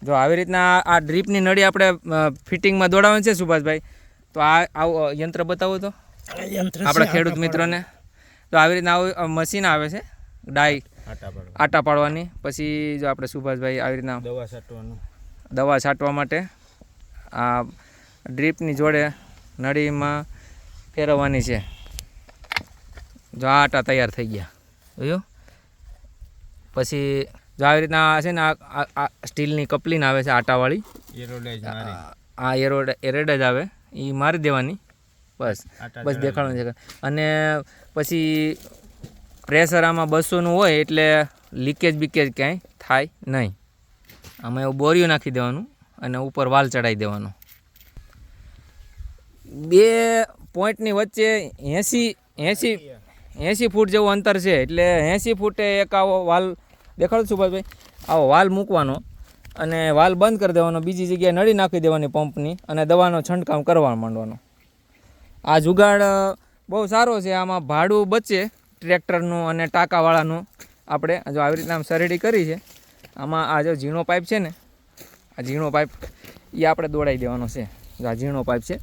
જો આવી રીતના આ ડ્રીપની નળી આપણે ફિટિંગમાં દોડાવવાની છે સુભાષભાઈ, તો આવું યંત્ર બતાવો તો આપણા ખેડૂત મિત્રોને. તો આવી રીતના આવું મશીન આવે છે ડાઈ આટા પાડવાની. પછી જો આપણે સુભાષભાઈ આવી રીતના દવા છાંટવા માટે આ ડ્રીપની જોડે નળીમાં ફેરવવાની છે. જો આ આટા તૈયાર થઈ ગયા જોયું. પછી જો આવી રીતના છે ને આ સ્ટીલની કપલીન આવે છે આટાવાળી, આ એરેડ જ આવે, એ મારી દેવાની બસ દેખાડવાનું છે. અને પછી પ્રેશર આમાં 200નું હોય એટલે લીકેજ બીકેજ ક્યાંય થાય નહીં. આમાં એવું બોરિયું નાખી દેવાનું અને ઉપર વાલ ચડાવી દેવાનો. 2 પોઈન્ટની વચ્ચે 80 ફૂટ જેવું અંતર છે, એટલે 80 ફૂટે એક આવો વાલ દેખાડો સુભાષભાઈ, આવો વાલ મૂકવાનો અને વાલ બંધ કરી દેવાનો. બીજી જગ્યાએ નળી નાખી દેવાની પંપની અને દવાનો છંટકાવ કરવા માંડવાનો. આ જુગાડ બહુ સારો છે. આમાં ભાડું બચે ટ્રેક્ટરનું અને ટાંકાવાળાનું. આપણે જો આવી રીતના આમ સરડી કરી છે, આમાં આ જો ઝીણો પાઇપ છે ને, આ ઝીણો પાઇપ એ આપણે દોડાવી દેવાનો છે. જો આ ઝીણો પાઇપ છે